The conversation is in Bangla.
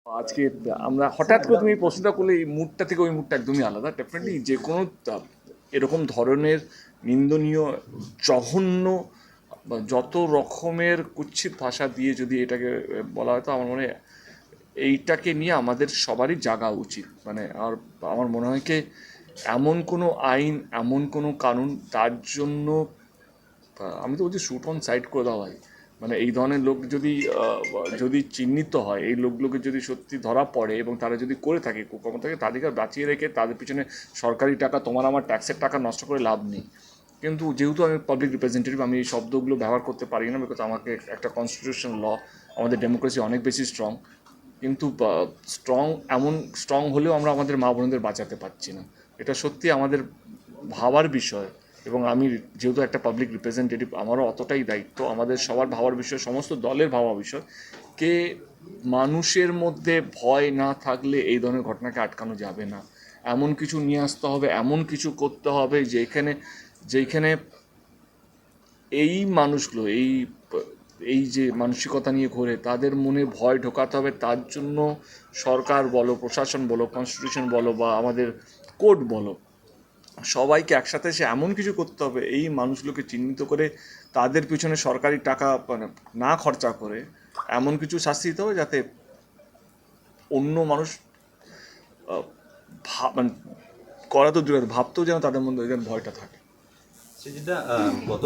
আজকে আমরা হঠাৎ করে তুমি এই প্রশ্নটা করলে এই মুডটা থেকে ওই মুডটা একদমই আলাদা। ডেফিনেটলি যে কোনো এরকম ধরনের নিন্দনীয়, জঘন্য বা যত রকমের কুৎসিত ভাষা দিয়ে যদি এটাকে বলা হয়, তো আমার মনে হয় এইটাকে নিয়ে আমাদের সবারই জাগা উচিত। মানে আর আমার মনে হয় কি, এমন কোনো আইন, এমন কোনো কানুন তার জন্য আমি তো বলছি শুট অন সাইট করে দেওয়া হয়। মানে এই ধরনের লোক যদি যদি চিহ্নিত হয়, এই লোকগুলোকে যদি সত্যি ধরা পড়ে এবং তারা যদি করে থাকে কুকর্ম থাকে, তাদেরকে বাঁচিয়ে রেখে তাদের পিছনে সরকারি টাকা, তোমার আমার ট্যাক্সের টাকা নষ্ট করে লাভ নেই। কিন্তু যেহেতু আমি পাবলিক রিপ্রেজেন্টেটিভ, আমি এই শব্দগুলো ব্যবহার করতে পারি না, বিকজ আমাকে একটা কনস্টিটিউশন ল, আমাদের ডেমোক্রেসি অনেক বেশি স্ট্রং। কিন্তু স্ট্রং এমন স্ট্রং হলেও আমরা আমাদের মা বোনদের বাঁচাতে পারছি না। এটা সত্যি আমাদের ভাবার বিষয়। এবং আমি যেহেতু একটা পাবলিক রিপ্রেজেন্টেটিভ, আমারও অতটাই দায়িত্ব, আমাদের সবার ভাবার বিষয়, সমস্ত দলের ভাবা বিষয় কে মানুষের মধ্যে ভয় না থাকলে এই ধরনের ঘটনাকে আটকানো যাবে না। এমন কিছু নিয়ে আসতে হবে, এমন কিছু করতে হবে যেখানে যেখানে এই মানুষগুলো, এই যে মানসিকতা নিয়ে ঘোরে, তাদের মনে ভয় ঢোকাতে হবে। তার জন্য সরকার বলো, প্রশাসন বলো, কনস্টিটিউশন বলো, বা আমাদের কোর্ট বলো, সবাইকে একসাথে এসে এমন কিছু করতে হবে, এই মানুষগুলোকে চিহ্নিত করে তাদের পিছনে সরকারি টাকা মানে না খরচা করে এমন কিছু শাস্তি দিতে হবে যাতে অন্য মানুষ মানে করা তো দূরে, ভাবতেও যেন তাদের মধ্যে যেন ভয়টা থাকে। সেটা গত